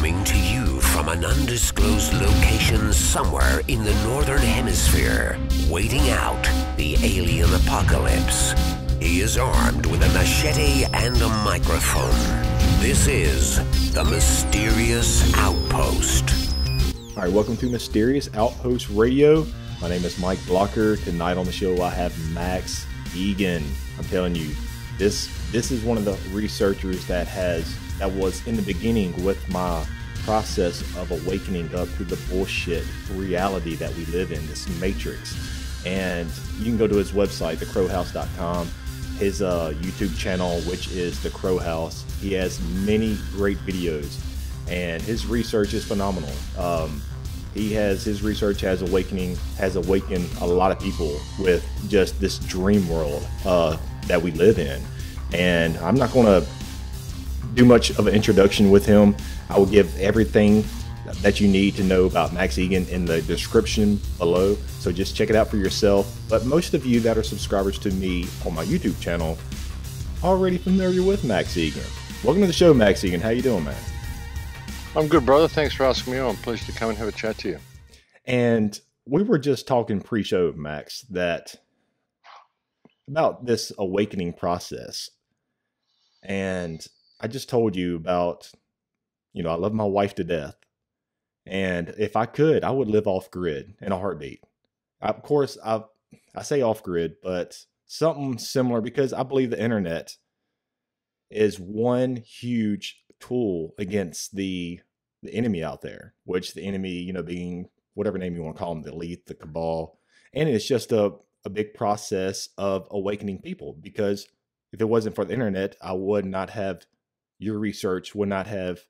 Coming to you from an undisclosed location somewhere in the northern hemisphere, waiting out the alien apocalypse. He is armed with a machete and a microphone. This is the Mysterious Outpost. All right, welcome to Mysterious Outpost Radio. My name is Mike Blocker. Tonight on the show, I have Max Igan. I'm telling you, this is one of the researchers that was in the beginning with my process of awakening up to the bullshit reality that we live in, this matrix. And you can go to his website, thecrowhouse.com, his YouTube channel, which is The Crow House. He has many great videos, and his research is phenomenal. His research has awakened a lot of people with just this dream world that we live in. And I'm not going to do much of an introduction with him. I will give everything that you need to know about Max Igan in the description below, so just check it out for yourself. But most of you that are subscribers to me on my YouTube channel are already familiar with Max Igan. Welcome to the show, Max Igan. How you doing, man? I'm good, brother. Thanks for asking me on. I'm pleased to come and have a chat to you. And we were just talking pre-show, Max, about this awakening process. And I just told you about, I love my wife to death. And if I could, I would live off grid in a heartbeat. Of course, I say off grid, but something similar, because I believe the internet is one huge tool against the enemy out there, which the enemy, being whatever name you want to call them, the elite, the cabal. And it's just a big process of awakening people, because if it wasn't for the internet, your research would not have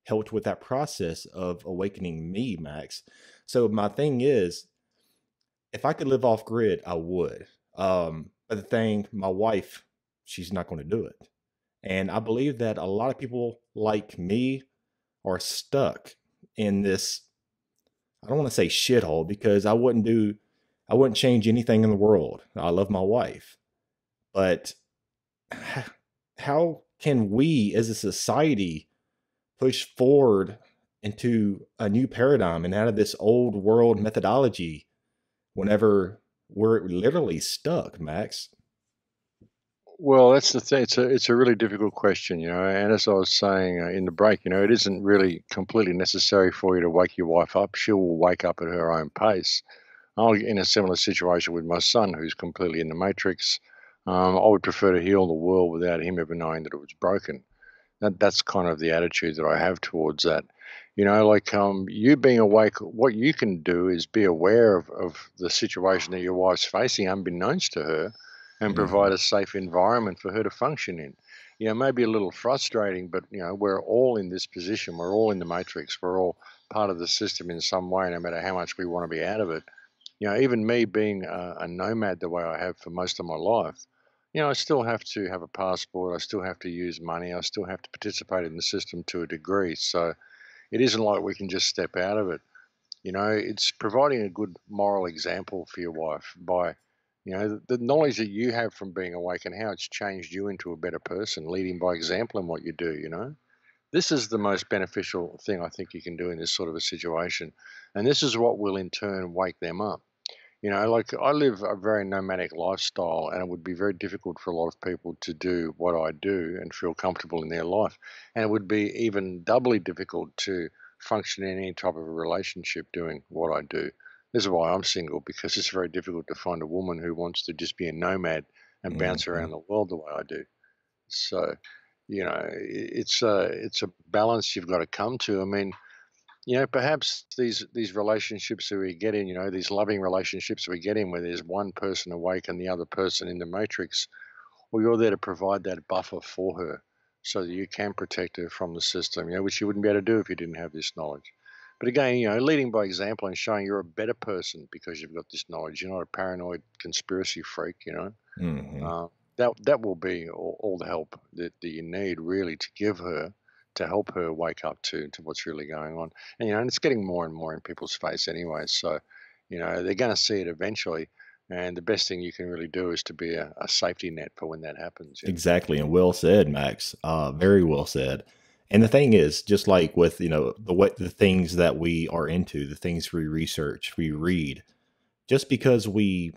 helped with that process of awakening me, Max. So my thing is, if I could live off grid, I would. But the thing, my wife, she's not going to do it. And I believe that a lot of people like me are stuck in this, I don't want to say shithole, because I wouldn't change anything in the world. I love my wife. But how can we as a society push forward into a new paradigm and out of this old world methodology whenever we're literally stuck, Max? Well, that's the thing. It's a really difficult question, and as I was saying in the break, it isn't really completely necessary for you to wake your wife up. She will wake up at her own pace. I'm in a similar situation with my son, who's completely in the matrix. I would prefer to heal the world without him ever knowing that it was broken. That's kind of the attitude that I have towards that. You being awake, what you can do is be aware of the situation that your wife's facing, unbeknownst to her, and provide a safe environment for her to function in. Maybe a little frustrating, but we're all in this position. We're all in the matrix. We're all part of the system in some way, no matter how much we want to be out of it. Even me being a nomad the way I have for most of my life, I still have to have a passport. I still have to use money. I still have to participate in the system to a degree. So it isn't like we can just step out of it. It's providing a good moral example for your wife by, the knowledge that you have from being awake and how it's changed you into a better person, leading by example in what you do. This is the most beneficial thing I think you can do in this sort of a situation. And this is what will in turn wake them up. I live a very nomadic lifestyle, and it would be very difficult for a lot of people to do what I do and feel comfortable in their life. And it would be even doubly difficult to function in any type of a relationship doing what I do. This is why I'm single, because it's very difficult to find a woman who wants to just be a nomad and bounce around the world the way I do. So, it's a balance you've got to come to. I mean, perhaps these relationships that we get in, these loving relationships we get in where there's one person awake and the other person in the matrix, well, you're there to provide that buffer for her so that you can protect her from the system, which you wouldn't be able to do if you didn't have this knowledge. But again, leading by example and showing you're a better person because you've got this knowledge. You're not a paranoid conspiracy freak, that will be all the help that you need really to give her, to help her wake up to what's really going on. And, and it's getting more and more in people's face anyway. So, they're going to see it eventually. And the best thing you can really do is to be a safety net for when that happens. Exactly. And well said, Max. Very well said. And the thing is, just like with, the things that we are into, the things we research, we read, just because we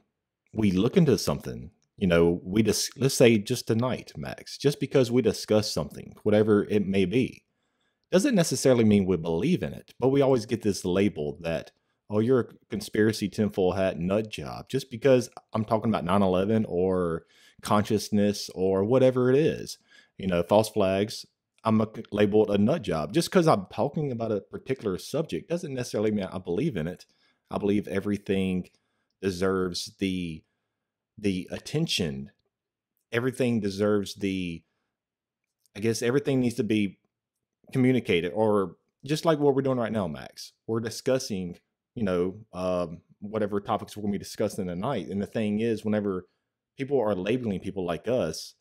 look into something, we just, let's say just tonight, Max, just because we discuss something, whatever it may be, doesn't necessarily mean we believe in it, but we always get this label that, oh, you're a conspiracy tinfoil hat nut job, just because I'm talking about 9/11 or consciousness or whatever it is. False flags, labeled a nut job. Just because I'm talking about a particular subject doesn't necessarily mean I believe in it. I believe everything deserves the attention. Everything deserves I guess everything needs to be communicated, or just like what we're doing right now, Max. We're discussing, whatever topics we're going to be discussing tonight. And the thing is, whenever people are labeling people like us,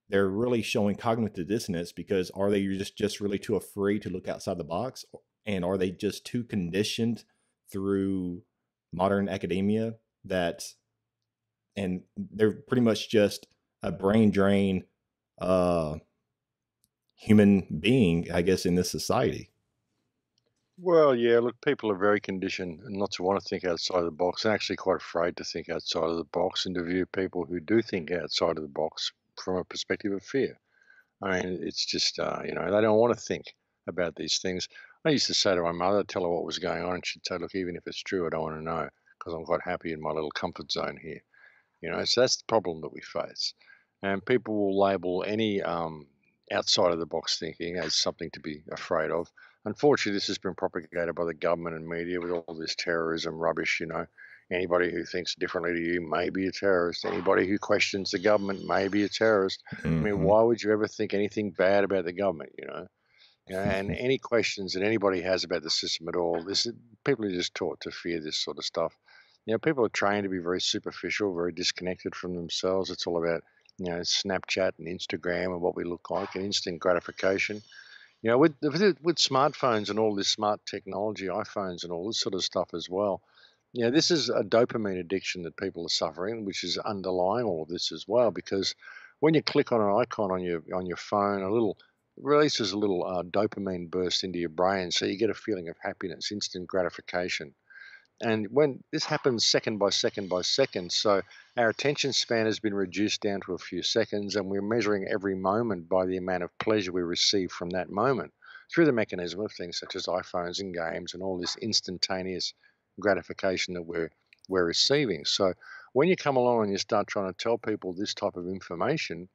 they're really showing cognitive dissonance, because are they just really too afraid to look outside the box? And are they just too conditioned through modern academia and they're pretty much just a brain drain human being, I guess, in this society? Well, yeah, look, people are very conditioned not to want to think outside of the box, and actually quite afraid to think outside of the box and to view people who do think outside of the box from a perspective of fear. I mean, it's just, they don't want to think about these things. I used to say to my mother, tell her what was going on, and she'd say, look, even if it's true, I don't want to know because I'm quite happy in my little comfort zone here. So that's the problem that we face. And people will label any outside of the box thinking as something to be afraid of. Unfortunately, this has been propagated by the government and media with all this terrorism rubbish. Anybody who thinks differently to you may be a terrorist. Anybody who questions the government may be a terrorist. I mean, Hmm. why would you ever think anything bad about the government? And any questions that anybody has about the system at all, people are just taught to fear this sort of stuff. People are trained to be very superficial, very disconnected from themselves. It's all about, Snapchat and Instagram and what we look like and instant gratification. With smartphones and all this smart technology, iPhones and all this sort of stuff as well. This is a dopamine addiction that people are suffering, which is underlying all of this as well. Because when you click on an icon on your phone, a little releases a little dopamine burst into your brain, so you get a feeling of happiness, instant gratification. And when this happens second by second by second, so our attention span has been reduced down to a few seconds, and we're measuring every moment by the amount of pleasure we receive from that moment through the mechanism of things such as iPhones and games and all this instantaneous gratification that we're receiving. So when you come along and you start trying to tell people this type of information,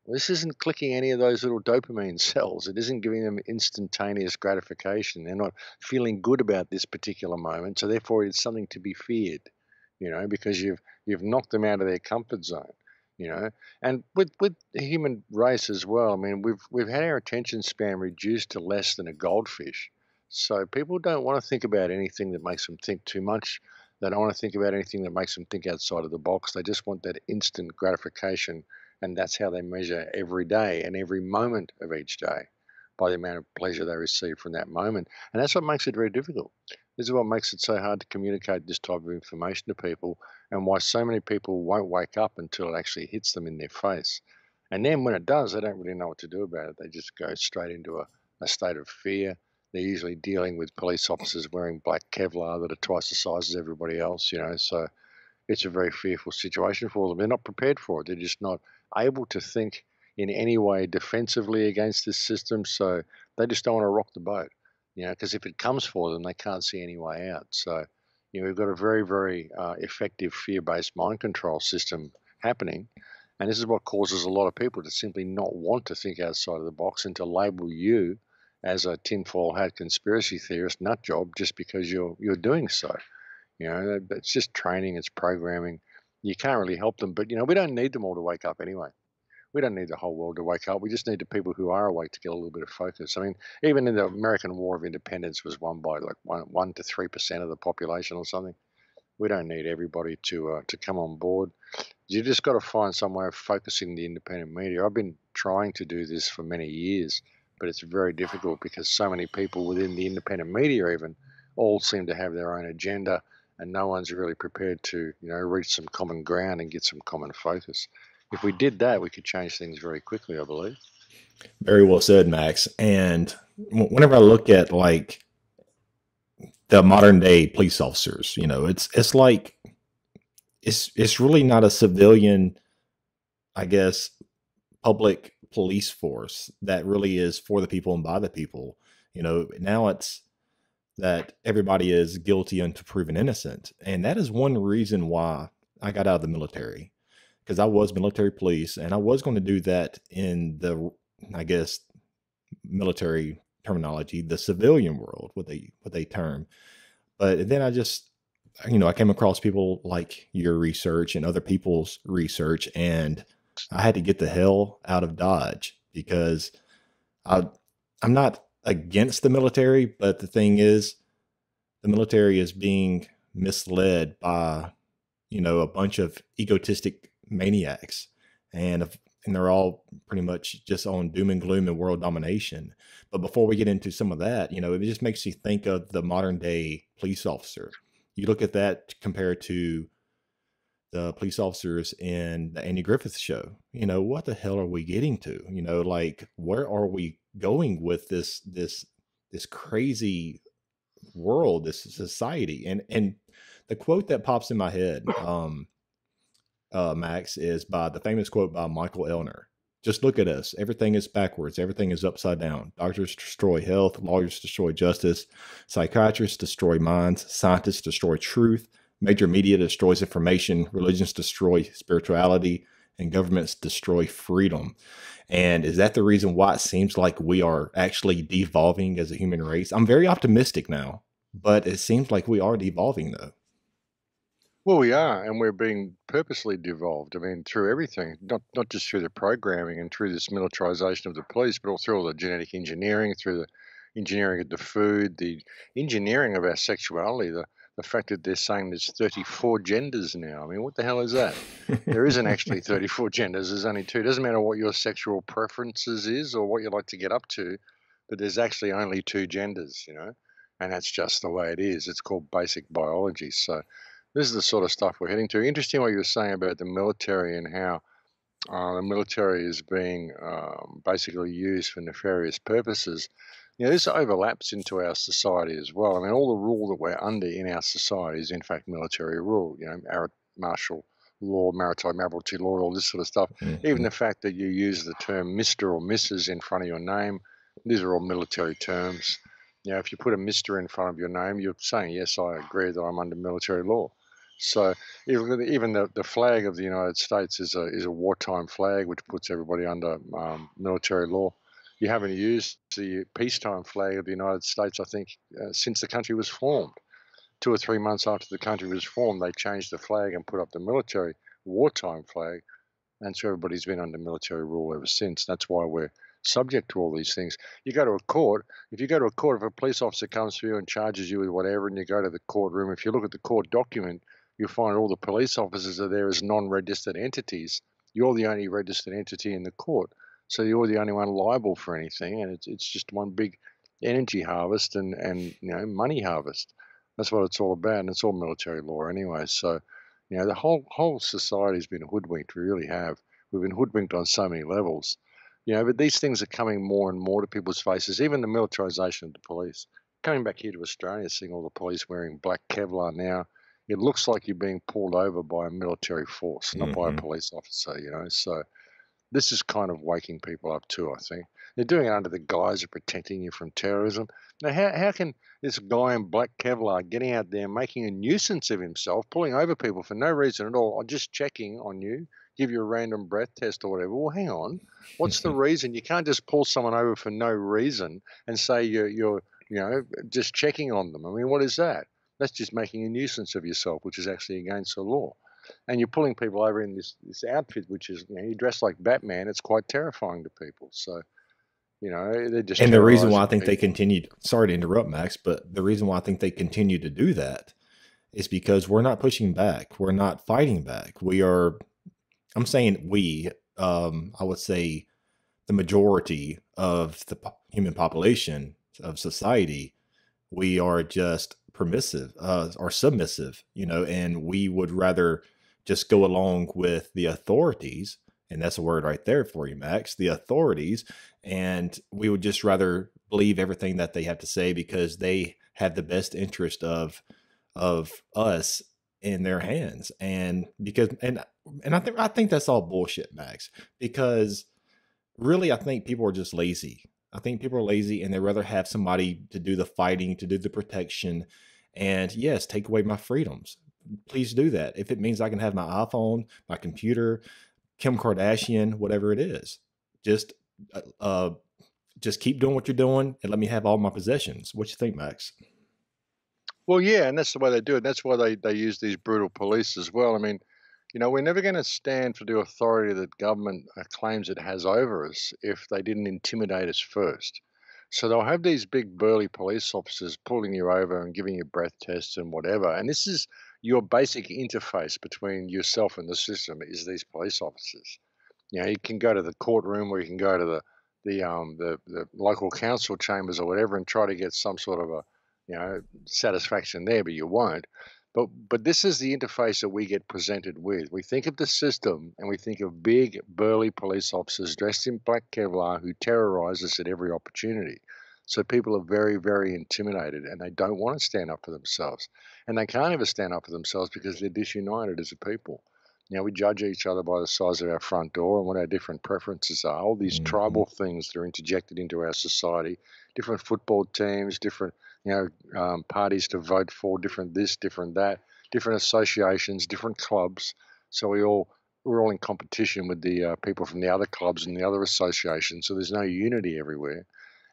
well, this isn't clicking any of those little dopamine cells. It isn't giving them instantaneous gratification. They're not feeling good about this particular moment, so therefore it's something to be feared, because you've knocked them out of their comfort zone, you know. And with the human race as well, I mean, we've had our attention span reduced to less than a goldfish. So people don't want to think about anything that makes them think too much. They don't want to think about anything that makes them think outside of the box. They just want that instant gratification, and that's how they measure every day and every moment of each day, by the amount of pleasure they receive from that moment. And that's what makes it very difficult. This is what makes it so hard to communicate this type of information to people, and why so many people won't wake up until it actually hits them in their face. And then when it does, they don't really know what to do about it. They just go straight into a state of fear. They're usually dealing with police officers wearing black Kevlar that are twice the size as everybody else, so it's a very fearful situation for them. They're not prepared for it. They're just not able to think in any way defensively against this system. So they just don't want to rock the boat, because if it comes for them, they can't see any way out. So, we've got a very, very effective fear-based mind control system happening. And this is what causes a lot of people to simply not want to think outside of the box and to label you as a tinfoil hat conspiracy theorist nut job just because you're doing so. It's just training, it's programming. You can't really help them, but we don't need them all to wake up anyway. We don't need the whole world to wake up. We just need the people who are awake to get a little bit of focus. I mean, even in the American War of Independence was won by like 1 to 3% of the population or something. We don't need everybody to come on board. You just got to find some way of focusing the independent media. I've been trying to do this for many years, but it's very difficult because so many people within the independent media even all seem to have their own agenda, and no one's really prepared to, reach some common ground and get some common focus. If we did that, we could change things very quickly, I believe. Very well said, Max. And whenever I look at like the modern day police officers, it's like it's really not a civilian, I guess, public police force that really is for the people and by the people. Now it's that everybody is guilty until proven innocent. And that is one reason why I got out of the military, because I was military police and I was going to do that in the, I guess, military terminology, the civilian world, what they term. But then I came across people like your research and other people's research, and I had to get the hell out of Dodge because I'm not against the military, but the thing is, the military is being misled by, a bunch of egotistic maniacs, and they're all pretty much just on doom and gloom and world domination. But before we get into some of that, it just makes you think of the modern day police officer. You look at that compared to the police officers in the Andy Griffith show. What the hell are we getting to? Like, where are we going with this crazy world, this society? And the quote that pops in my head, Max, is by the famous quote by Michael Elner. Just look at us. Everything is backwards. Everything is upside down. Doctors destroy health. Lawyers destroy justice. Psychiatrists destroy minds. Scientists destroy truth. Major media destroys information. Religions destroy spirituality. And governments destroy freedom. And is that the reason why it seems like we are actually devolving as a human race? I'm very optimistic now, but it seems like we are devolving, though. Well, we are, and we're being purposely devolved. I mean, through everything, not just through the programming and through this militarization of the police, but all through all the genetic engineering, through the engineering of the food, the engineering of our sexuality, the fact that they're saying there's 34 genders now. I mean, what the hell is that? There isn't actually 34 genders. There's only two. It doesn't matter what your sexual preferences is or what you like to get up to, but there's actually only two genders, and that's just the way it is. It's called basic biology. So this is the sort of stuff we're heading to. Interesting what you were saying about the military and how the military is being basically used for nefarious purposes. This overlaps into our society as well. I mean, all the rule that we're under in our society is in fact military rule, martial law, maritime admiralty law, all this sort of stuff. Mhm. Even the fact that you use the term Mr. or Mrs. in front of your name, these are all military terms. If you put a Mr. in front of your name, you're saying, yes, I agree that I'm under military law. So even the flag of the United States is a wartime flag, which puts everybody under military law. You haven't used the peacetime flag of the United States, I think, since the country was formed. 2 or 3 months after the country was formed, they changed the flag and put up the military wartime flag. And so everybody's been under military rule ever since. That's why we're subject to all these things. You go to a court, if a police officer comes to you and charges you with whatever, and you go to the courtroom, if you look at the court document, you'll find all the police officers are there as non-registered entities. You're the only registered entity in the court. So you're the only one liable for anything, and it's just one big energy harvest and money harvest. That's what it's all about, and it's all military law anyway. So, the whole society's been hoodwinked. We really have. We've been hoodwinked on so many levels. But these things are coming more and more to people's faces. Even the militarization of the police. Coming back here to Australia, seeing all the police wearing black Kevlar now, it looks like you're being pulled over by a military force, not by a police officer. So this is kind of waking people up too, I think. They're doing it under the guise of protecting you from terrorism. Now, how can this guy in black Kevlar getting out there, making a nuisance of himself, pulling over people for no reason at all, or just checking on you, give you a random breath test or whatever? Well, hang on. What's the reason? You can't just pull someone over for no reason and say you're just checking on them. I mean, what is that? That's just making a nuisance of yourself, which is actually against the law. And you're pulling people over in this outfit, which is, you dress like Batman. It's quite terrifying to people. So, they're just. And the reason why I think they continued, sorry to interrupt, Max, but the reason why I think they continue to do that is because we're not pushing back. We're not fighting back. I'm saying I would say the majority of the human population of society, we are just permissive or submissive, and we would rather just go along with the authorities And that's a word right there for you, Max, the authorities. And we would just rather believe everything that they have to say because they have the best interest of us in their hands. And because and I think that's all bullshit, Max, because really I think people are just lazy. I think people are lazy and they rather have somebody to do the fighting, to do the protection. And yes, take away my freedoms. Please do that. If it means I can have my iPhone, my computer, Kim Kardashian, whatever it is, just uh, uh, just keep doing what you're doing and let me have all my possessions. What you think, Max? Well, yeah, and that's the way they do it. That's why they use these brutal police as well. I mean, we're never going to stand for the authority that government claims it has over us if they didn't intimidate us first. So they'll have these big burly police officers pulling you over and giving you breath tests and whatever. And this is your basic interface between yourself and the system is these police officers. You can go to the courtroom or you can go to the local council chambers or whatever and try to get some sort of a satisfaction there, but you won't. But this is the interface that we get presented with. We think of the system and we think of big burly police officers dressed in black Kevlar who terrorize us at every opportunity. So people are very, very intimidated and they don't want to stand up for themselves. And they can't ever stand up for themselves because they're disunited as a people. We judge each other by the size of our front door and what our different preferences are. All these tribal things that are interjected into our society, different football teams, different parties to vote for, different this, different that, different associations, different clubs. So we're all in competition with the people from the other clubs and the other associations. So there's no unity everywhere.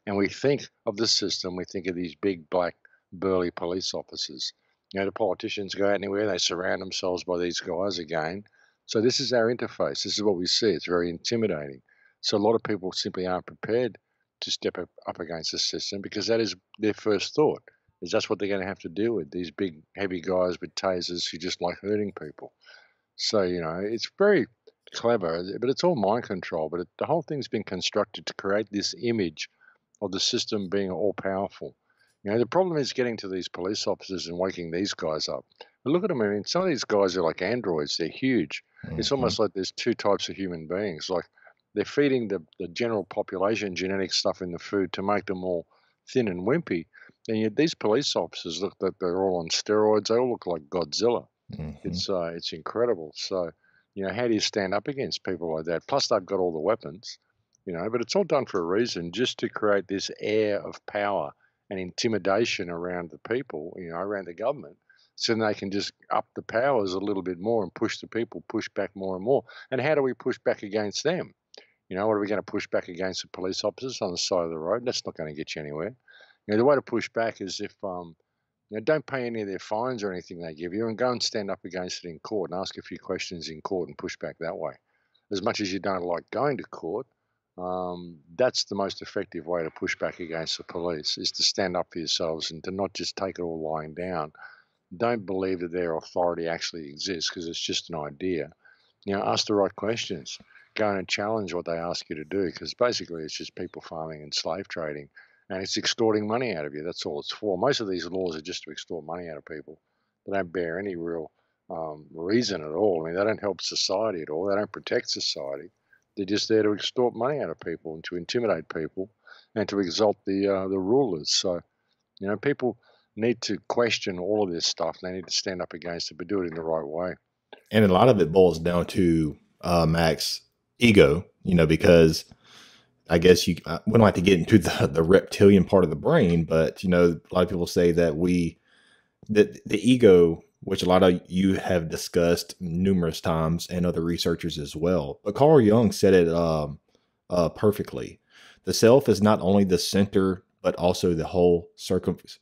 And we think of the system, we think of these big black burly police officers. The politicians go out anywhere, they surround themselves by these guys again. So this is our interface. This is what we see. It's very intimidating. So a lot of people simply aren't prepared to step up against the system because that is their first thought, is that's what they're going to have to deal with, these big, heavy guys with tasers who just like hurting people. So, it's very clever, but it's all mind control. But the whole thing's been constructed to create this image of the system being all powerful. The problem is getting to these police officers and waking these guys up. But look at them. I mean, some of these guys are like androids. They're huge. It's almost like there's two types of human beings. Like they're feeding the general population genetic stuff in the food to make them all thin and wimpy. And yet these police officers look that they're all on steroids. They all look like Godzilla. It's incredible. So, how do you stand up against people like that? Plus, they've got all the weapons. But it's all done for a reason, just to create this air of power and intimidation around the people, around the government, so then they can just up the powers a little bit more and push the people, push back more and more. And how do we push back against them? What are we going to push back against the police officers on the side of the road? That's not going to get you anywhere. The way to push back is if don't pay any of their fines or anything they give you, and go and stand up against it in court and ask a few questions in court and push back that way. As much as you don't like going to court, that's the most effective way to push back against the police, is to stand up for yourselves and to not just take it all lying down. Don't believe that their authority actually exists, because it's just an idea. Ask the right questions. Go in and challenge what they ask you to do, because basically it's just people farming and slave trading, and it's extorting money out of you. That's all it's for. Most of these laws are just to extort money out of people. They don't bear any real reason at all. I mean, they don't help society at all. They don't protect society. They're just there to extort money out of people and to intimidate people and to exalt the rulers. So, people need to question all of this stuff. They need to stand up against it, but do it in the right way. And a lot of it boils down to Max, ego. Because I guess we don't like to get into the reptilian part of the brain, but a lot of people say that the ego, which a lot of you have discussed numerous times, and other researchers as well. But Carl Jung said it perfectly. The self is not only the center, but also the whole circumference,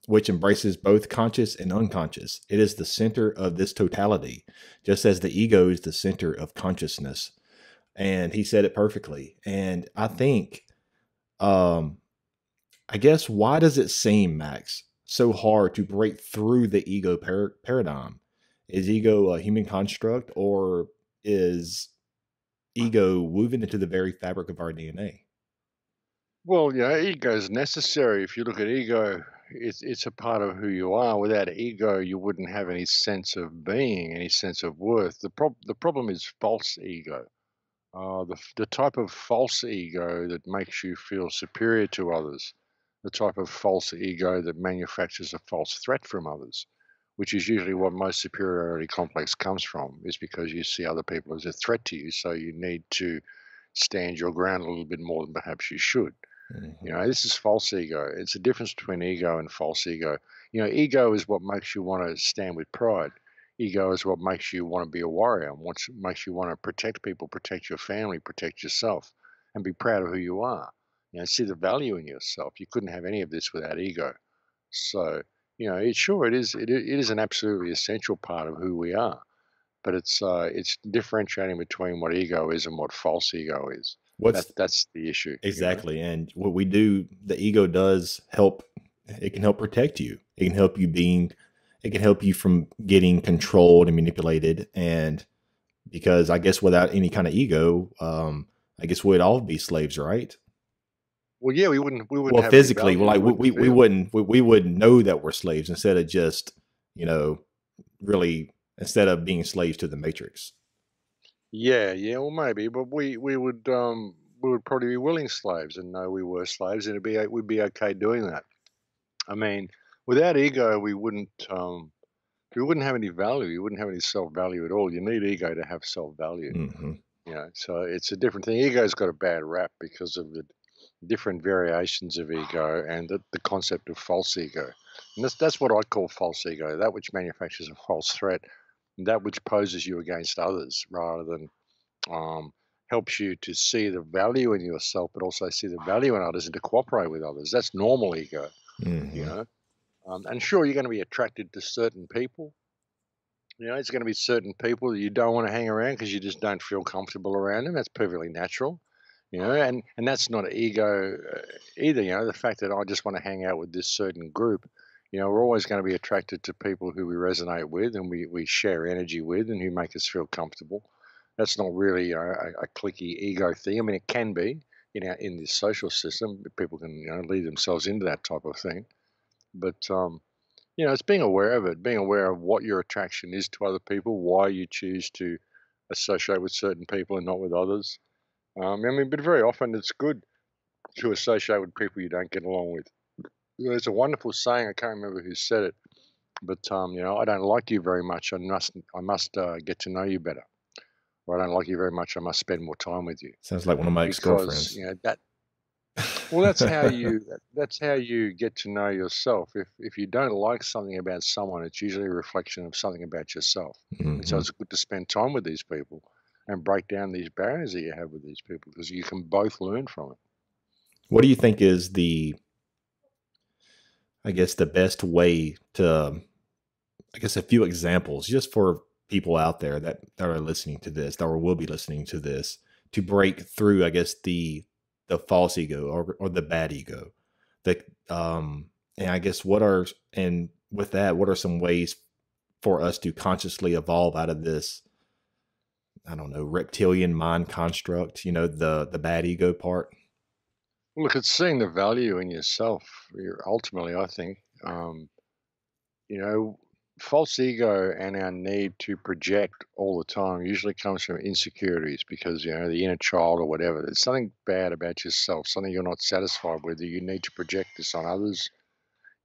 which embraces both conscious and unconscious. It is the center of this totality, just as the ego is the center of consciousness. And he said it perfectly. And I think, I guess, why does it seem, Max, so hard to break through the ego paradigm? Is ego a human construct, or is ego woven into the very fabric of our DNA? Well, ego is necessary. If you look at ego it's a part of who you are. Without ego, you wouldn't have any sense of being, any sense of worth. The problem is false ego. The type of false ego that makes you feel superior to others, the type of false ego that manufactures a false threat from others, which is usually what most superiority complex comes from, is because you see other people as a threat to you, so you need to stand your ground a little bit more than perhaps you should. This is false ego. It's a difference between ego and false ego. Ego is what makes you want to stand with pride. Ego is what makes you want to be a warrior, what makes you want to protect people, protect your family, protect yourself, and be proud of who you are. See the value in yourself. You couldn't have any of this without ego. So, it is an absolutely essential part of who we are. But it's differentiating between what ego is and what false ego is. What's That's the issue. exactly? And what we do, the ego does help. It can help protect you. It can help you it can help you from getting controlled and manipulated. And because I guess without any kind of ego, I guess we'd all be slaves, right? Well, yeah, we wouldn't. Well, have physically, any value. we wouldn't know that we're slaves instead of just, really, instead of being slaves to the matrix. Yeah, well, maybe, but we would probably be willing slaves and know we were slaves, and we'd be okay doing that. I mean, without ego, we wouldn't have any value. You wouldn't have any self-value at all. You need ego to have self-value. Mm-hmm. So it's a different thing. Ego's got a bad rap because of the different variations of ego and the concept of false ego. And that's what I call false ego, that which manufactures a false threat, that which poses you against others rather than helps you to see the value in yourself, but also see the value in others and to cooperate with others. That's normal ego, Mm-hmm. And sure, you're going to be attracted to certain people. It's going to be certain people that you don't want to hang around because you just don't feel comfortable around them. That's perfectly natural, and that's not ego either. The fact that I just want to hang out with this certain group, we're always going to be attracted to people who we resonate with and we share energy with and who make us feel comfortable. That's not really a cliquey ego thing. I mean, it can be, in this social system, people can lead themselves into that type of thing, but it's being aware of it, being aware of what your attraction is to other people, why you choose to associate with certain people and not with others. But very often it's good to associate with people you don't get along with. There's a wonderful saying, I can't remember who said it, but I don't like you very much. I must get to know you better. Or I don't like you very much. I must spend more time with you. Sounds like one of my ex-girlfriends. That's how you get to know yourself. If you don't like something about someone, it's usually a reflection of something about yourself. Mm-hmm. And so it's good to spend time with these people and break down these barriers that you have with these people because you can both learn from it. What do you think is the best way to, a few examples just for people out there that are listening to this, or will be listening to this, to break through, the false ego or the bad ego? And I guess what are some ways for us to consciously evolve out of this, I don't know, reptilian mind construct, the bad ego part? Look, it's seeing the value in yourself. Ultimately, I think, false ego and our need to project all the time usually comes from insecurities because, the inner child or whatever, there's something bad about yourself, something you're not satisfied with, that you need to project this on others.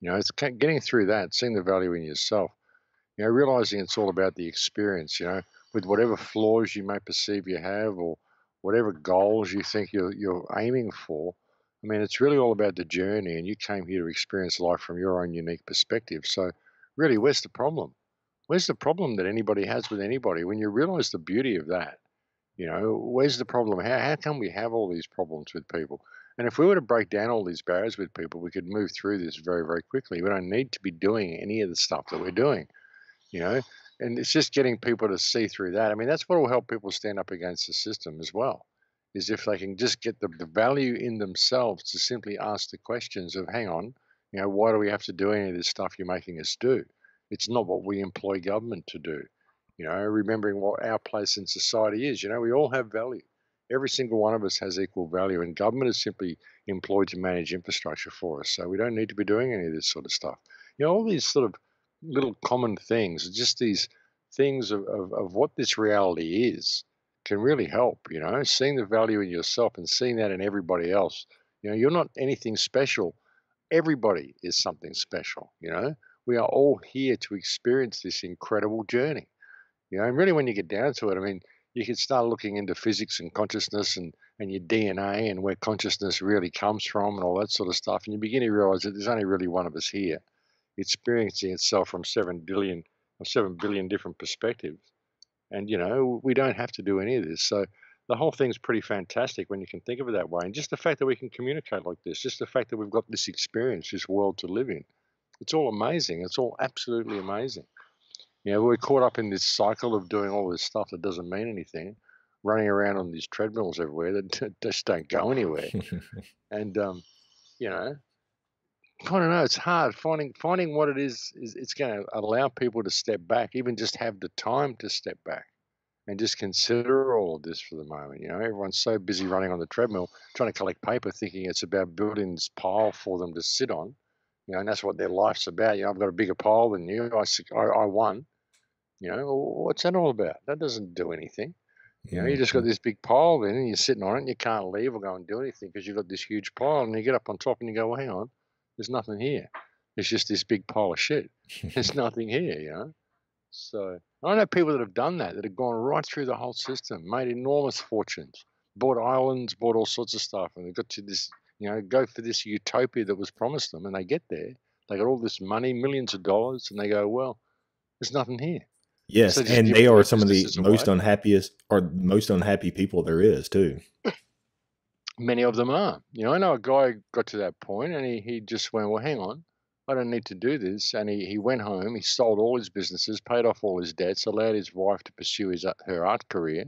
It's getting through that, seeing the value in yourself, realizing it's all about the experience, with whatever flaws you may perceive you have or whatever goals you think you're aiming for. I mean, it's really all about the journey, and you came here to experience life from your own unique perspective. So really, where's the problem? Where's the problem that anybody has with anybody? When you realize the beauty of that, where's the problem? How come we have all these problems with people? And if we were to break down all these barriers with people, we could move through this very, very quickly. We don't need to be doing any of the stuff that we're doing, and it's just getting people to see through that. I mean, that's what will help people stand up against the system as well, is if they can just get the value in themselves to simply ask the questions of, hang on, why do we have to do any of this stuff you're making us do? It's not what we employ government to do. Remembering what our place in society is. We all have value. Every single one of us has equal value, and government is simply employed to manage infrastructure for us. So we don't need to be doing any of this sort of stuff. All these sort of little common things, just these things of what this reality is, can really help. Seeing the value in yourself and seeing that in everybody else. You're not anything special. Everybody is something special. We are all here to experience this incredible journey. And really, when you get down to it, I mean, you can start looking into physics and consciousness and your DNA and where consciousness really comes from and all that sort of stuff. And you begin to realize that there's only really one of us here experiencing itself from 7 billion different perspectives. And, we don't have to do any of this. So the whole thing's pretty fantastic when you can think of it that way. And just the fact that we can communicate like this, just the fact that we've got this experience, this world to live in, it's all amazing. It's all absolutely amazing. We're caught up in this cycle of doing all this stuff that doesn't mean anything, running around on these treadmills everywhere that just don't go anywhere. And, I don't know, it's hard finding what it is it's going to allow people to step back, even just have the time to step back and just consider all of this for the moment. Everyone's so busy running on the treadmill, trying to collect paper, thinking it's about building this pile for them to sit on. And that's what their life's about. I've got a bigger pile than you. I won. What's that all about? That doesn't do anything. You just got this big pile then and you're sitting on it and you can't leave or go and do anything because you've got this huge pile, and you get up on top and you go, well, hang on, there's nothing here. It's just this big pile of shit. There's nothing here. So I know people that have done that have gone right through the whole system, made enormous fortunes, bought islands, bought all sorts of stuff, and they got to this, go for this utopia that was promised them, and they get there, they got all this money, millions of dollars, and they go, well, there's nothing here. Yes, So just and give they their are some of the businesses most away. unhappiest or most unhappy people there is too. Many of them are. I know a guy got to that point and he just went, well, hang on, I don't need to do this. And he went home, he sold all his businesses, paid off all his debts, allowed his wife to pursue her art career,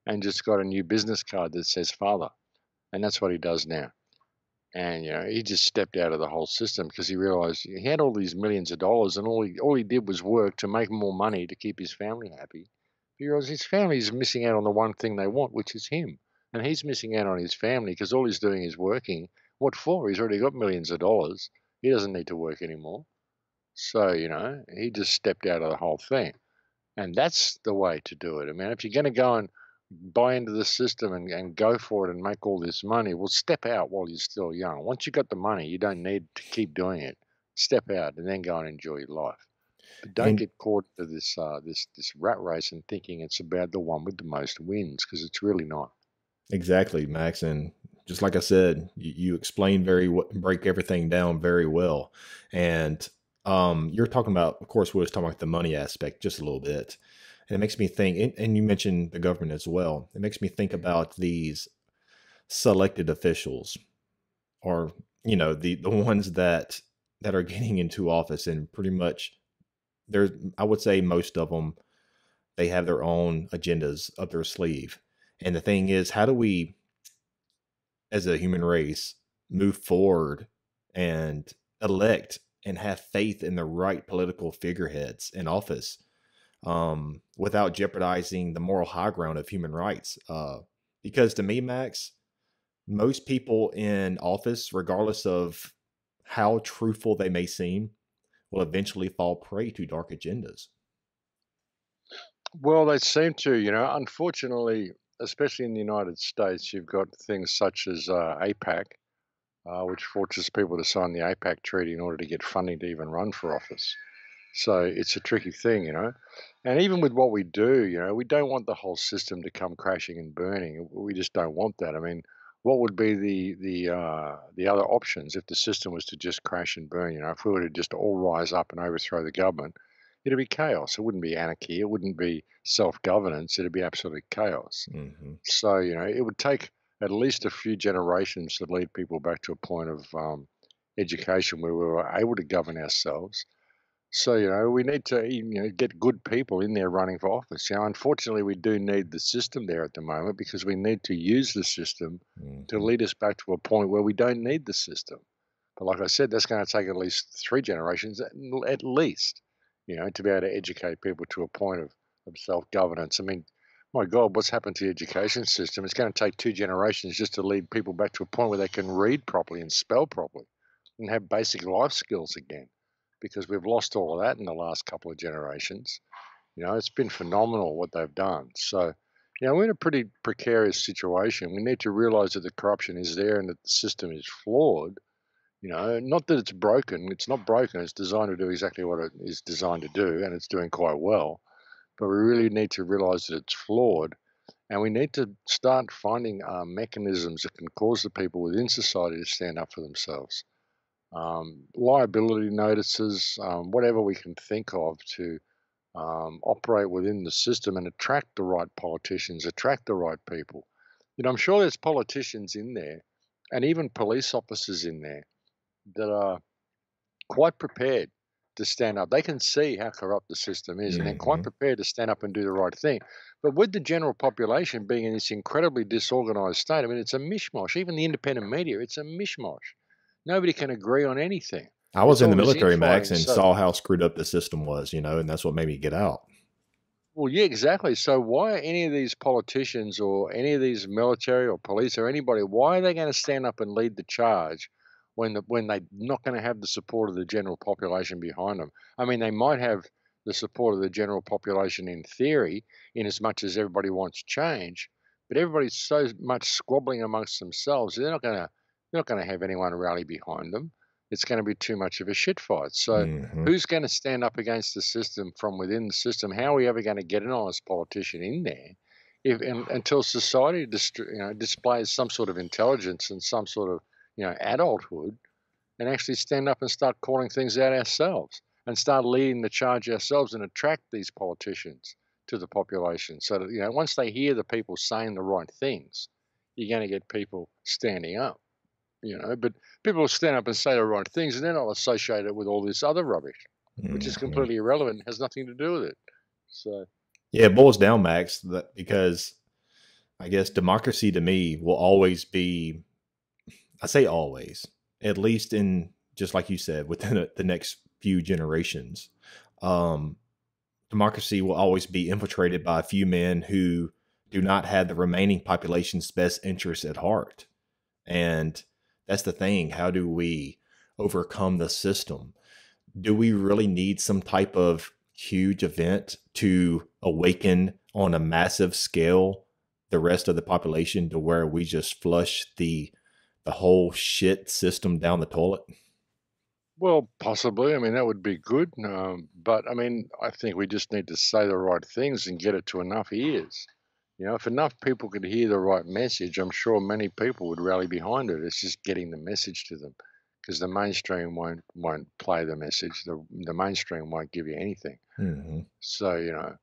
and just got a new business card that says father. And that's what he does now. And, he just stepped out of the whole system because he realized he had all these millions of dollars and all he did was work to make more money to keep his family happy. He realized his family is missing out on the one thing they want, which is him. And he's missing out on his family because all he's doing is working. What for? He's already got millions of dollars. He doesn't need to work anymore. So, he just stepped out of the whole thing. And that's the way to do it. I mean, if you're going to go and buy into the system and go for it and make all this money, well, step out while you're still young. Once you've got the money, you don't need to keep doing it. Step out and then go and enjoy your life. But don't And get caught into this rat race and thinking it's about the one with the most wins, because it's really not. exactly, Max. And just like I said, you explained break everything down very well. And you're talking about, of course, we was talking about the money aspect just a little bit. And it makes me think, and you mentioned the government as well. It makes me think about these selected officials, or the ones that are getting into office, and pretty much there's, I would say most of them, they have their own agendas up their sleeve. And the thing is, how do we, as a human race, move forward and elect and have faith in the right political figureheads in office, without jeopardizing the moral high ground of human rights? Because to me, Max, most people in office, regardless of how truthful they may seem, will eventually fall prey to dark agendas. Well, they seem to, unfortunately, especially in the United States, you've got things such as APAC, which forces people to sign the APAC treaty in order to get funding to even run for office. So it's a tricky thing. And even with what we do, we don't want the whole system to come crashing and burning. We just don't want that. I mean, what would be the other options if the system was to just crash and burn? If we were to just all rise up and overthrow the government, it'd be chaos. It wouldn't be anarchy. It wouldn't be self-governance. It'd be absolute chaos. Mm-hmm. So, it would take at least a few generations to lead people back to a point of education where we were able to govern ourselves. So, we need to, get good people in there running for office. Unfortunately, we do need the system there at the moment because we need to use the system to lead us back to a point where we don't need the system. But like I said, that's going to take at least 3 generations, at least, to be able to educate people to a point of self-governance. I mean, My God, what's happened to the education system? It's going to take 2 generations just to lead people back to a point where they can read properly and spell properly and have basic life skills again, because we've lost all of that in the last couple of generations. It's been phenomenal what they've done. So, we're in a pretty precarious situation. We need to realize that the corruption is there and that the system is flawed. Not that it's broken. It's not broken. It's designed to do exactly what it is designed to do, and it's doing quite well. But we really need to realize that it's flawed, and we need to start finding mechanisms that can cause the people within society to stand up for themselves. Liability notices, whatever we can think of to operate within the system and attract the right politicians, attract the right people. I'm sure there's politicians in there and even police officers in there that are quite prepared to stand up. They can see how corrupt the system is, and they're quite prepared to stand up and do the right thing. But with the general population being in this incredibly disorganized state, I mean, it's a mishmash. Even the independent media, it's a mishmash. Nobody can agree on anything. I was It's in the always military, Max, infighting. and So, saw how screwed up the system was, and that's what made me get out. well, yeah, exactly. So why are any of these politicians or any of these military or police or anybody, why are they going to stand up and lead the charge when they're not going to have the support of the general population behind them? I mean, they might have the support of the general population in theory, in as much as everybody wants change, but everybody's so much squabbling amongst themselves, they're not going to have anyone rally behind them. It's going to be too much of a shit fight. So Hmm. who's going to stand up against the system from within the system? How are we ever going to get an honest politician in there until society displays some sort of intelligence and some sort of adulthood, and actually stand up and start calling things out ourselves and start leading the charge ourselves and attract these politicians to the population, so that once they hear the people saying the right things, you're going to get people standing up. But people will stand up and say the right things, and they're not associated with all this other rubbish, which is Hmm. completely irrelevant and has nothing to do with it. So, Yeah, it boils down, Max, because I guess democracy to me will always be, I say always, at least in, just like you said, within the next few generations. Um, Democracy will always be infiltrated by a few men who do not have the remaining population's best interests at heart. And that's the thing. How do we overcome the system? Do we really need some type of huge event to awaken on a massive scale the rest of the population to where we just flush the whole shit system down the toilet? well, possibly. I mean, that would be good. But I mean, I think we just need to say the right things and get it to enough ears. If enough people could hear the right message, I'm sure many people would rally behind it. It's just getting the message to them, because the mainstream won't play the message. The mainstream won't give you anything. Hmm. So,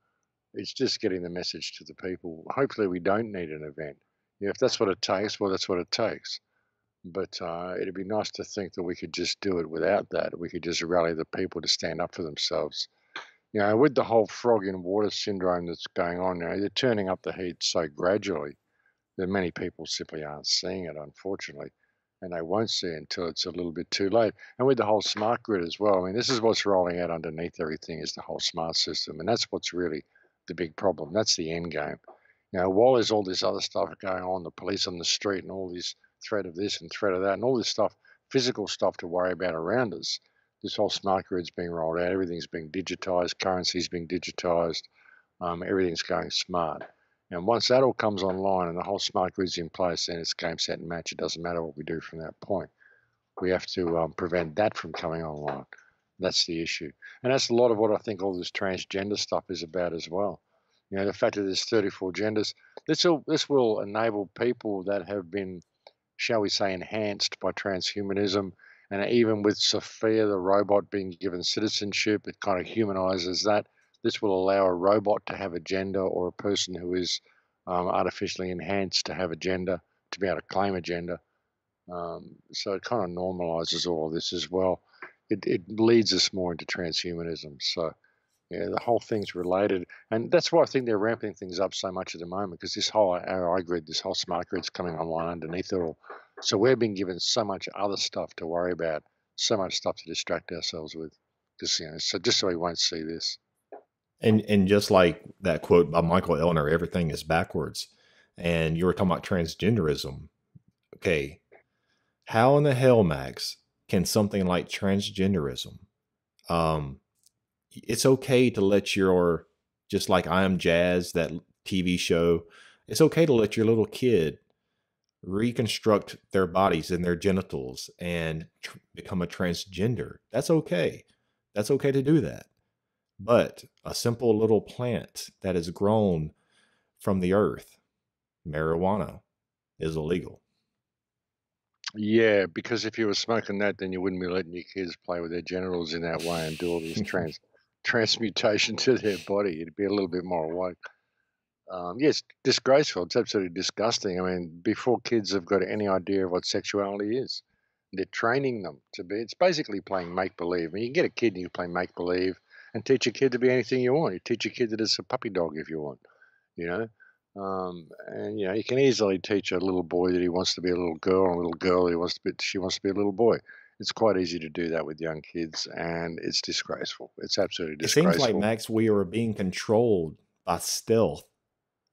it's just getting the message to the people. Hopefully, we don't need an event. If that's what it takes, well, that's what it takes. But it'd be nice to think that we could just do it without that. We could just rally the people to stand up for themselves. With the whole frog in water syndrome that's going on now, they're turning up the heat so gradually that many people simply aren't seeing it, unfortunately, and they won't see it until it's a little bit too late. And with the whole smart grid as well, I mean, this is what's rolling out underneath everything, is the whole smart system, and that's what's really the big problem. That's the end game. While there's all this other stuff going on, the police on the street and all this threat of this and threat of that and all this stuff, physical stuff to worry about around us, this whole smart grid's being rolled out. Everything's being digitized, currency's being digitized, everything's going smart. And once that all comes online and the whole smart grid's in place, then it's game, set, and match. It doesn't matter what we do from that point. We have to prevent that from coming online. That's the issue. And that's a lot of what I think all this transgender stuff is about as well. The fact that there's 34 genders, this will enable people that have been, shall we say, enhanced by transhumanism. And even with Sophia, the robot, being given citizenship, it kind of humanizes that. This will allow a robot to have a gender, or a person who is artificially enhanced to have a gender, to be able to claim a gender. So it kind of normalizes all of this as well. It leads us more into transhumanism. So, yeah, the whole thing's related. And that's why I think they're ramping things up so much at the moment, because this whole AI grid, this whole smart grid's coming online underneath it all. So we're being given so much other stuff to worry about, so much stuff to distract ourselves with, just so we won't see this. And just like that quote by Michael Elner, everything is backwards. And you were talking about transgenderism. Okay, how in the hell, Max, can something like transgenderism? Um, it's okay to let your, just like I Am Jazz, that TV show. It's okay to let your little kid reconstruct their bodies and their genitals and become a transgender. That's okay. That's okay to do that. But a simple little plant that is grown from the earth, marijuana, is illegal. Yeah, because if you were smoking that, then you wouldn't be letting your kids play with their genitals in that way and do all this transmutation to their body. It'd be a little bit more awake. Yes, disgraceful. It's absolutely disgusting. I mean, before kids have got any idea of what sexuality is, they're training them to be. It's basically playing make believe. I mean, you can get a kid and you play make believe and teach a kid to be anything you want. You teach a kid that it's a puppy dog if you want, you know. And you can easily teach a little boy that he wants to be a little girl, and a little girl he wants to be, she wants to be a little boy. It's quite easy to do that with young kids, and it's disgraceful. It's absolutely It seems like, disgraceful. Max, we are being controlled by stealth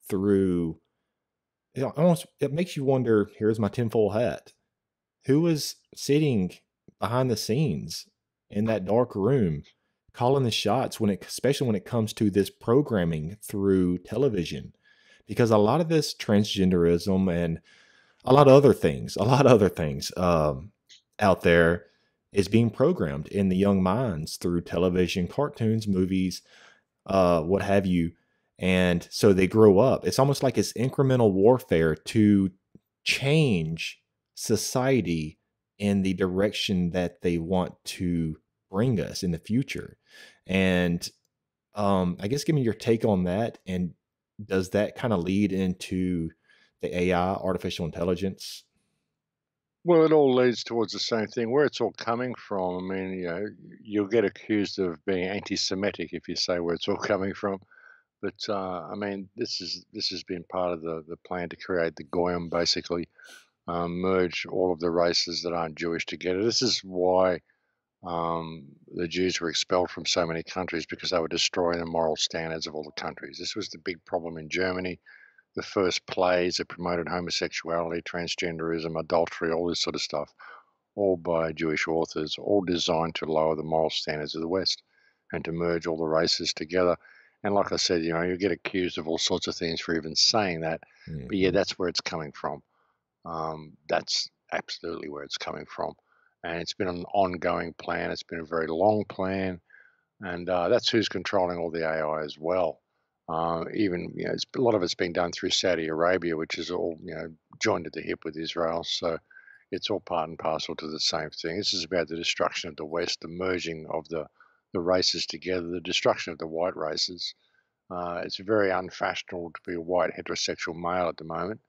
through, almost, it makes you wonder, here's my tinfoil hat. Who is sitting behind the scenes in that dark room calling the shots especially when it comes to this programming through television? Because a lot of this transgenderism and a lot of other things out there is being programmed in the young minds through television, cartoons, movies, what have you. And so they grow up. It's almost like it's incremental warfare to change society in the direction that they want to bring us in the future. And I guess give me your take on that. And does that kind of lead into the AI, artificial intelligence? Well, it all leads towards the same thing. Where it's all coming from, I mean, you'll get accused of being anti-Semitic if you say where it's all coming from. But I mean, this has been part of the plan to create the Goyim, basically merge all of the races that aren't Jewish together. This is why the Jews were expelled from so many countries, because they were destroying the moral standards of all the countries. This was the big problem in Germany. The first plays that promoted homosexuality, transgenderism, adultery, all this sort of stuff, all by Jewish authors, all designed to lower the moral standards of the West and to merge all the races together. And like I said, you get accused of all sorts of things for even saying that. But yeah, Mhm. that's where it's coming from. That's absolutely where it's coming from. And it's been an ongoing plan. It's been a very long plan. And that's who's controlling all the AI as well. Even a lot of it's been done through Saudi Arabia, which is all joined at the hip with Israel. So it's all part and parcel to the same thing. This is about the destruction of the West, the merging of the races together, the destruction of the white races. It's very unfashionable to be a white heterosexual male at the moment.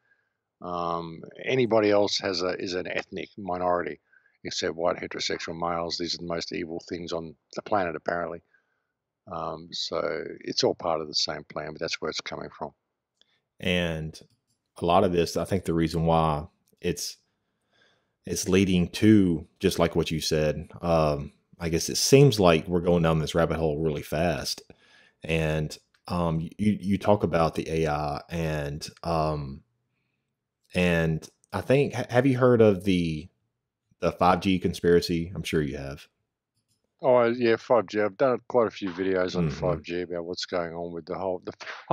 Anybody else is an ethnic minority, except white heterosexual males. These are the most evil things on the planet, apparently. So it's all part of the same plan, but that's where it's coming from. And a lot of this, I think the reason why it's it's leading to, just like what you said, I guess it seems like we're going down this rabbit hole really fast. And you talk about the AI and I think, have you heard of the 5G conspiracy? I'm sure you have. Oh yeah, 5G. I've done quite a few videos on Hmm. 5G about what's going on with the whole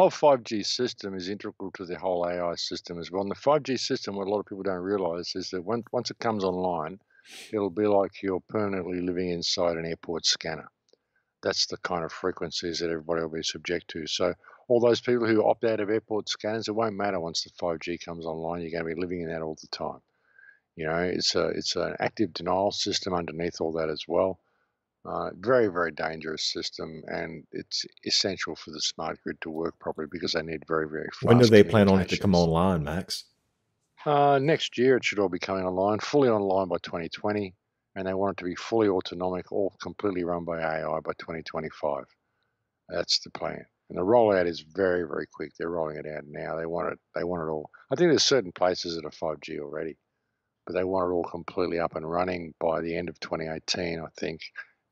5G system is integral to the whole AI system as well. And the 5G system, what a lot of people don't realize is that once it comes online, it'll be like you're permanently living inside an airport scanner. That's the kind of frequencies that everybody will be subject to. So all those people who opt out of airport scanners, it won't matter once the 5G comes online. You're going to be living in that all the time. It's an active denial system underneath all that as well. Very, very dangerous system, and it's essential for the smart grid to work properly because they need very, very When do fast they plan on it to come communications. online, Max? Next year, it should all be coming online, fully online by 2020, and they want it to be fully autonomic, all completely run by AI by 2025. That's the plan. And the rollout is very, very quick. They're rolling it out now. They want it. They want it all. I think there's certain places that are 5G already, but they want it all completely up and running by the end of 2018, I think,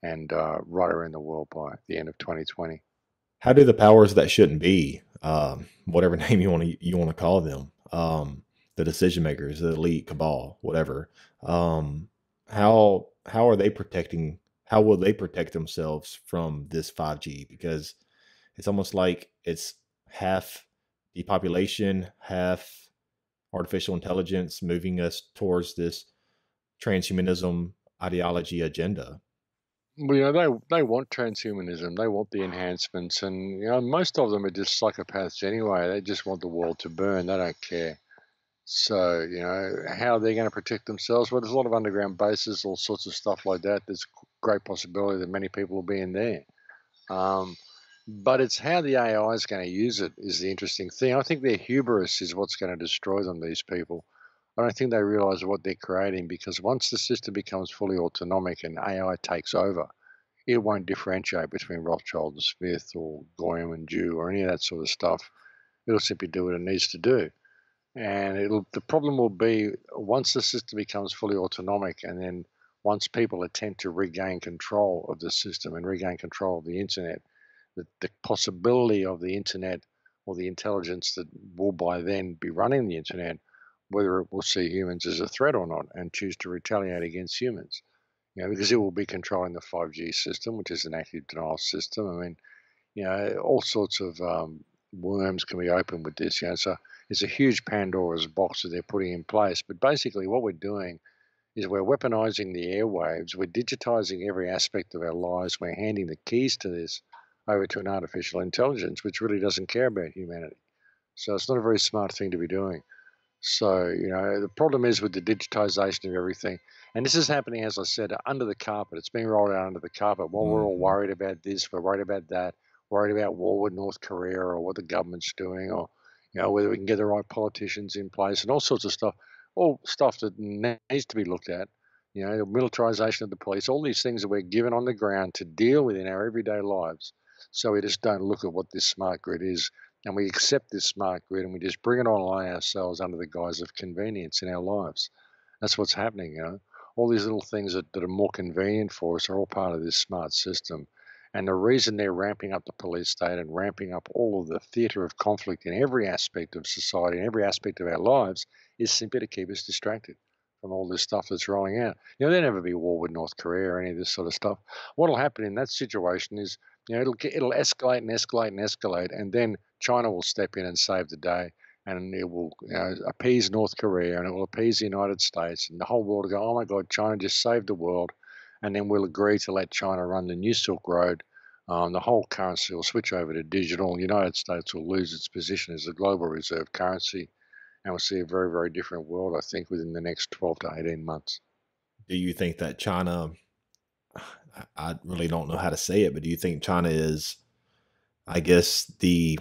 and right around the world by the end of 2020. how do the powers that shouldn't be, whatever name you want to call them, the decision makers, the elite cabal, whatever, how are they protecting? How will they protect themselves from this 5G? Because it's almost like it's half depopulation, half artificial intelligence moving us towards this transhumanism ideology agenda. Well, they want transhumanism. They want the enhancements, and most of them are just psychopaths anyway. They just want the world to burn. They don't care. So how they're going to protect themselves? Well, there's a lot of underground bases, all sorts of stuff like that. There's great possibility that many people will be in there. But it's how the AI is going to use it is the interesting thing. I think their hubris is what's going to destroy them, these people. I don't think they realize what they're creating, because once the system becomes fully autonomic and AI takes over, it won't differentiate between Rothschild and Smith or Goyam and Jew or any of that sort of stuff. It'll simply do what it needs to do. And the problem will be once the system becomes fully autonomic, and then once people attempt to regain control of the system and regain control of the internet, the possibility of the internet or the intelligence that will by then be running the internet, whether it will see humans as a threat or not and choose to retaliate against humans. Because it will be controlling the 5G system, which is an active denial system. I mean, all sorts of worms can be opened with this. So it's a huge Pandora's box that they're putting in place. But basically what we're doing is we're weaponizing the airwaves. We're digitizing every aspect of our lives. We're handing the keys to this over to an artificial intelligence, which really doesn't care about humanity. So it's not a very smart thing to be doing. So, the problem is with the digitization of everything, and this is happening, as I said, under the carpet. It's being rolled out under the carpet. While we're all worried about this, we're worried about that, worried about war with North Korea or what the government's doing, or, whether we can get the right politicians in place and all sorts of stuff, all stuff that needs to be looked at. The militarization of the police, all these things that we're given on the ground to deal with in our everyday lives. So we just don't look at what this smart grid is, and we accept this smart grid and we just bring it online ourselves under the guise of convenience in our lives. That's what's happening. All these little things that are more convenient for us are all part of this smart system. And the reason they're ramping up the police state and ramping up all of the theatre of conflict in every aspect of society and every aspect of our lives is simply to keep us distracted from all this stuff that's rolling out. There'll never be war with North Korea or any of this sort of stuff. What'll happen in that situation is, it'll escalate and escalate and escalate, and then China will step in and save the day, and it will appease North Korea, and it will appease the United States, and the whole world will go, oh my God, China just saved the world, and then we'll agree to let China run the new Silk Road. The whole currency will switch over to digital, and the United States will lose its position as the global reserve currency, and we'll see a very, very different world, I think, within the next 12 to 18 months. Do you think that China, I really don't know how to say it, but do you think China is, I guess, the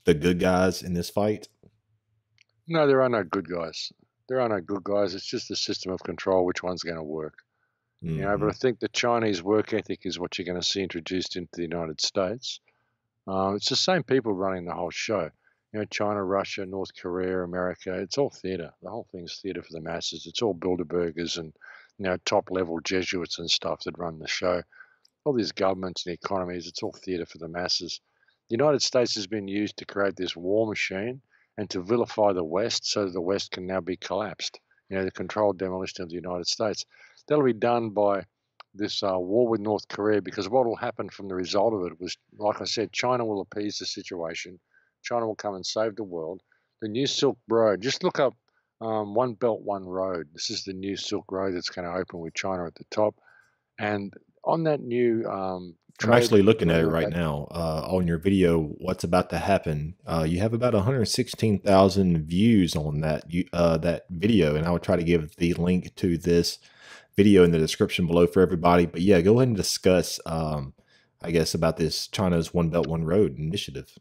good guys in this fight? No, there are no good guys. There are no good guys. It's just a system of control, which one's going to work. But I think the Chinese work ethic is what you're going to see introduced into the United States. It's the same people running the whole show. China, Russia, North Korea, America, it's all theatre. The whole thing's theatre for the masses. It's all Bilderbergers and, top-level Jesuits and stuff that run the show. All these governments and economies, it's all theatre for the masses. The United States has been used to create this war machine and to vilify the West so that the West can now be collapsed. The controlled demolition of the United States. That'll be done by this war with North Korea, because what will happen from the result of it was, like I said, China will appease the situation. China will come and save the world. The new Silk Road, just look up One Belt, One Road. This is the new Silk Road that's going to open with China at the top. And on that new I'm actually looking at it right now on your video, what's about to happen. You have about 116,000 views on that video, and I will try to give the link to this video in the description below for everybody. But yeah, go ahead and discuss, I guess, about this China's One Belt, One Road initiative.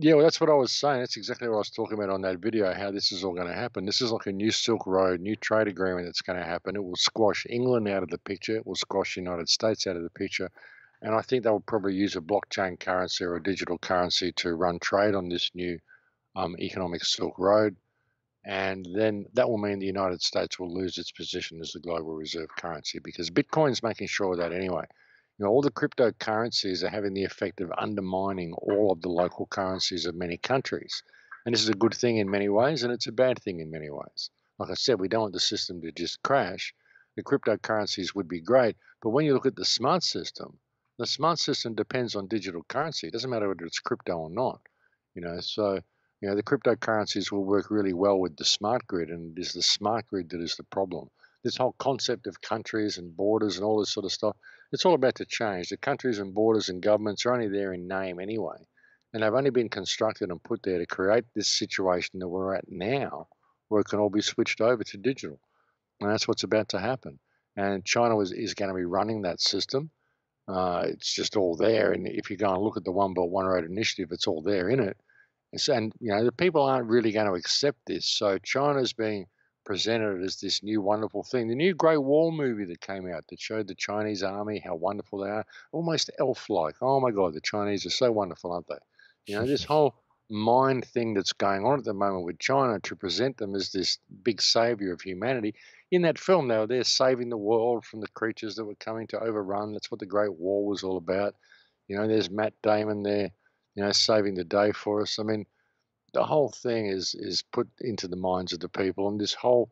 Yeah, well, that's what I was saying. That's exactly what I was talking about on that video, how this is all going to happen. This is like a new Silk Road, new trade agreement that's going to happen. It will squash England out of the picture. It will squash the United States out of the picture. And I think they'll probably use a blockchain currency or a digital currency to run trade on this new economic Silk Road. And then that will mean the United States will lose its position as the global reserve currency, because Bitcoin's making sure of that anyway. All the cryptocurrencies are having the effect of undermining all of the local currencies of many countries. And this is a good thing in many ways, and it's a bad thing in many ways. Like I said, we don't want the system to just crash. The cryptocurrencies would be great, but when you look at the smart system depends on digital currency. It doesn't matter whether it's crypto or not. So the cryptocurrencies will work really well with the smart grid, and it is the smart grid that is the problem. This whole concept of countries and borders and all this sort of stuff, it's all about to change. The countries and borders and governments are only there in name anyway. And they've only been constructed and put there to create this situation that we're at now, where it can all be switched over to digital. And that's what's about to happen. And China is going to be running that system. It's just all there. And if you go and look at the One Belt, One Road initiative, it's all there in it. And the people aren't really going to accept this. So China's being presented as this new wonderful thing. The new Great Wall movie that came out that showed the Chinese army, how wonderful they are, almost elf-like. Oh my God, the Chinese are so wonderful, aren't they? This whole mind thing that's going on at the moment with China to present them as this big savior of humanity. In that film, they were there saving the world from the creatures that were coming to overrun. That's what the Great Wall was all about. There's Matt Damon there, saving the day for us. I mean, the whole thing is put into the minds of the people, and this whole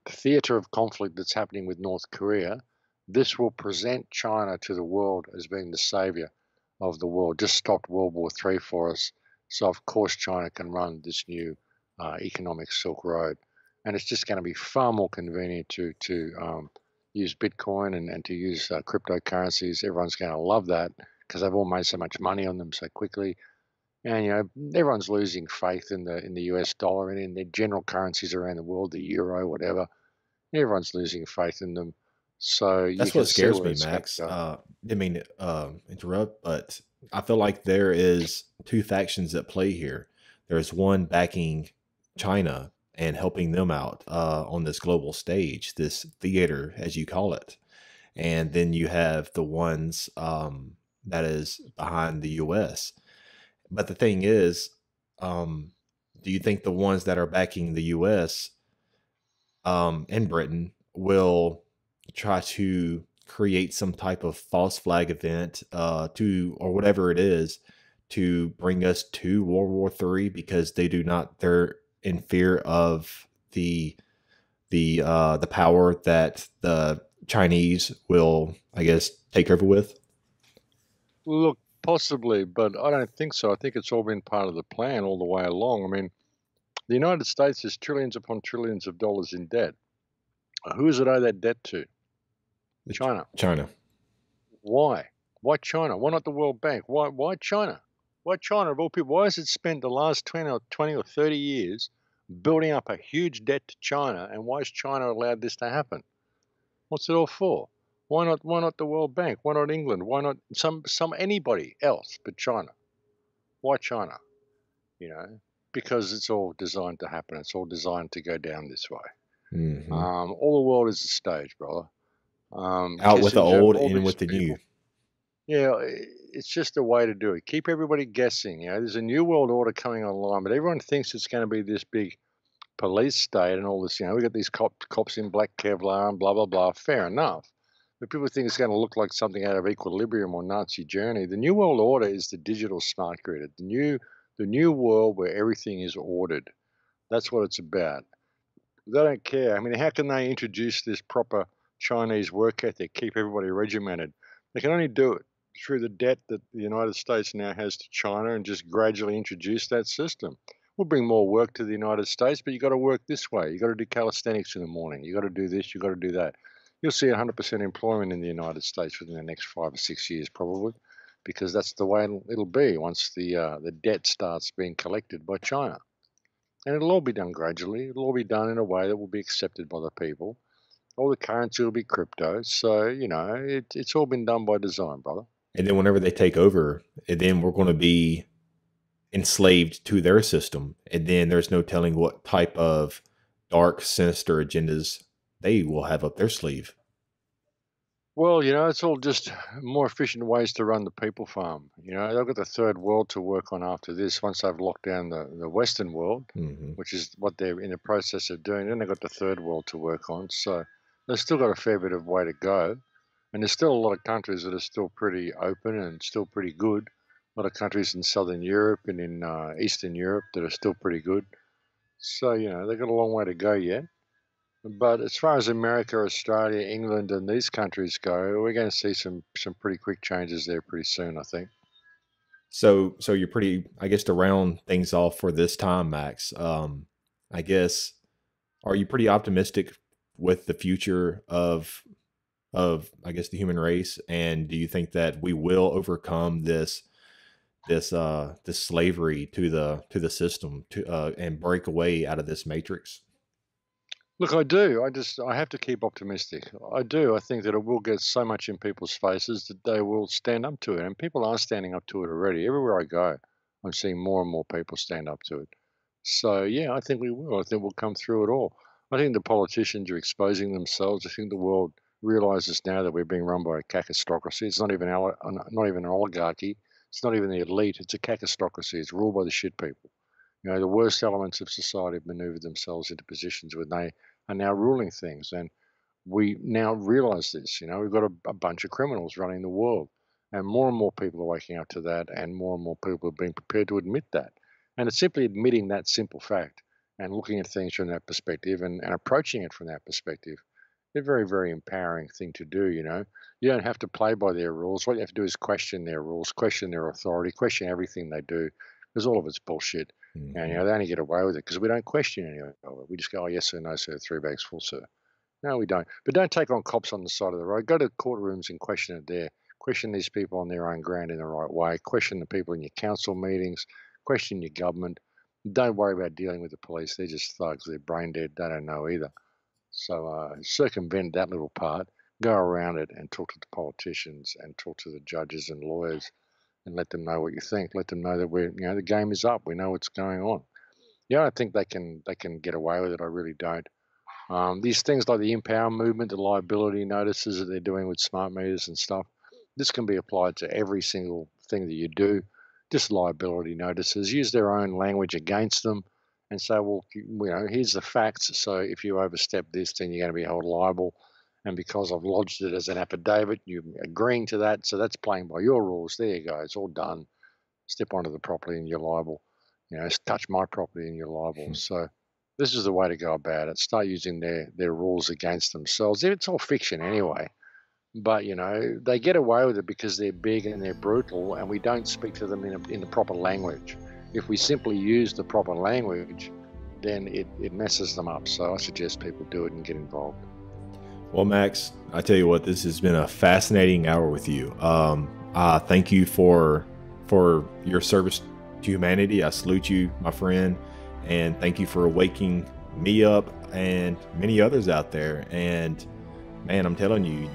theater of conflict that's happening with North Korea, this will present China to the world as being the savior of the world. Just stopped World War III for us. So, of course, China can run this new economic Silk Road. And it's just going to be far more convenient to use Bitcoin and to use cryptocurrencies. Everyone's going to love that because they've all made so much money on them so quickly. And everyone's losing faith in the US dollar and in their general currencies around the world, the euro, whatever. Everyone's losing faith in them. So that's what scares me, Max. Didn't mean to interrupt, but I feel like there is two factions at play here. There's one backing China and helping them out on this global stage, this theater, as you call it. And then you have the ones that is behind the US. But the thing is, do you think the ones that are backing the U.S. And Britain will try to create some type of false flag event or whatever it is to bring us to World War III because they're in fear of the power that the Chinese will, I guess, take over with? Look, possibly, but I don't think so. I think it's all been part of the plan all the way along. I mean, the United States is trillions upon trillions of dollars in debt. Who does it owe that debt to? China. China. Why? Why China? Why not the World Bank? Why China? Why China of all people? Why has it spent the last 20 or 30 years building up a huge debt to China? And why has China allowed this to happen? What's it all for? Why not the World Bank? Why not England? Why not anybody else but China? Why China? Because it's all designed to happen. It's all designed to go down this way. Mm-hmm. All the world is a stage, brother. Out with the old, in with the new. Yeah, it's just a way to do it. Keep everybody guessing. There's a new world order coming online, but everyone thinks it's going to be this big police state and all this. We got these cops in black Kevlar and blah blah blah. Fair enough. But people think it's going to look like something out of Equilibrium or Nazi Journey. The New World Order is the digital smart grid, the new world where everything is ordered. That's what it's about. They don't care. I mean, how can they introduce this proper Chinese work ethic, keep everybody regimented? They can only do it through the debt that the United States now has to China and just gradually introduce that system. We'll bring more work to the United States, but you got to work this way. You got to do calisthenics in the morning. You got to do this. You got to do that. You'll see 100% employment in the United States within the next 5 or 6 years, probably, because that's the way it'll be once the debt starts being collected by China. And it'll all be done gradually. It'll all be done in a way that will be accepted by the people. All the currency will be crypto. So, it's all been done by design, brother. And then whenever they take over, and then we're going to be enslaved to their system. And then there's no telling what type of dark, sinister agendas they will have up their sleeve. Well, it's all just more efficient ways to run the people farm. They've got the third world to work on after this. Once they've locked down the Western world, Mm-hmm. which is what they're in the process of doing, then they've got the third world to work on. So they've still got a fair bit of way to go. And there's still a lot of countries that are still pretty open and still pretty good. A lot of countries in Southern Europe and in Eastern Europe that are still pretty good. So, they've got a long way to go yet. But as far as America, Australia, England, and these countries go, we're going to see some pretty quick changes there pretty soon, I think. So you're pretty, I guess, to round things off for this time, Max. I guess, are you pretty optimistic with the future of I guess the human race, and do you think that we will overcome this slavery to the system and break away out of this matrix? Look, I do. I have to keep optimistic. I do. I think that it will get so much in people's faces that they will stand up to it. And people are standing up to it already. Everywhere I go, I'm seeing more and more people stand up to it. So, yeah, I think we will. I think we'll come through it all. I think the politicians are exposing themselves. I think the world realizes now that we're being run by a cacistocracy. It's not even an oligarchy. It's not even the elite. It's a cacistocracy. It's ruled by the shit people. The worst elements of society have maneuvered themselves into positions where they are now ruling things. And we now realize this. We've got a bunch of criminals running the world. And more people are waking up to that, and more people are being prepared to admit that. And it's simply admitting that simple fact and looking at things from that perspective and approaching it from that perspective. They're a very, very empowering thing to do, You don't have to play by their rules. What you have to do is question their rules, question their authority, question everything they do, because all of it's bullshit. Mhm. And, they only get away with it because we don't question any of it. We just go, oh, yes, sir, no, sir, 3 bags full, sir. No, we don't. But don't take on cops on the side of the road. Go to courtrooms and question it there. Question these people on their own ground in the right way. Question the people in your council meetings. Question your government. Don't worry about dealing with the police. They're just thugs. They're brain dead. They don't know either. So circumvent that little part. Go around it and talk to the politicians and talk to the judges and lawyers and let them know what you think. Let them know that the game is up. We know what's going on. I think they can get away with it. I really don't. These things like the Empower movement, the liability notices that they're doing with smart meters and stuff, this can be applied to every single thing that you do. Just liability notices. Use their own language against them and say, well, here's the facts. So if you overstep this, then you're going to be held liable. And because I've lodged it as an affidavit, you're agreeing to that. So that's playing by your rules. There you go. It's all done. Step onto the property and you're liable. Touch my property and you're liable. So this is the way to go about it. Start using their rules against themselves. It's all fiction anyway. But, they get away with it because they're big and they're brutal, and we don't speak to them in the proper language. If we simply use the proper language, then it messes them up. So I suggest people do it and get involved. Well, Max, I tell you what, this has been a fascinating hour with you. Thank you for your service to humanity. I salute you, my friend, and thank you for waking me up and many others out there. And man, I'm telling you,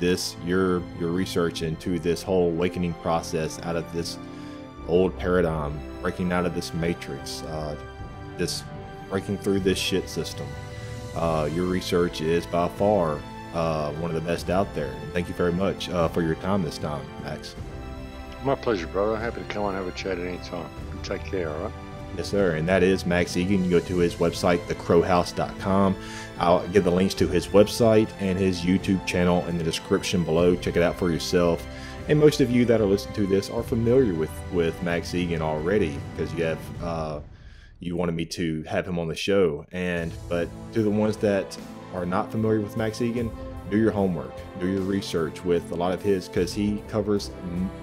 your research into this whole awakening process out of this old paradigm, breaking out of this matrix, this breaking through this shit system. Your research is by far one of the best out there. And thank you very much for your time this time, Max. My pleasure, brother. Happy to come on and have a chat at any time. You take care, all right? Yes, sir. And that is Max Igan. You go to his website, thecrowhouse.com. I'll give the links to his website and his YouTube channel in the description below. Check it out for yourself. And most of you that are listening to this are familiar with Max Igan already, because you wanted me to have him on the show. But to the ones that are not familiar with Max Igan, do your homework, do your research with a lot of his, because he covers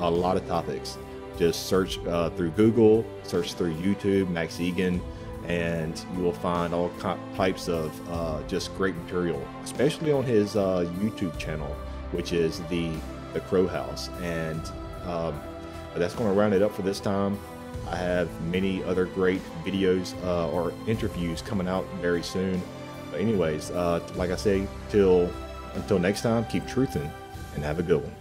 a lot of topics. Just search through Google, search through YouTube, Max Igan, and you will find all types of just great material, especially on his YouTube channel, which is the Crow House. And that's going to round it up for this time. I have many other great videos or interviews coming out very soon. But anyways, like I say, until next time, keep truthing and have a good one.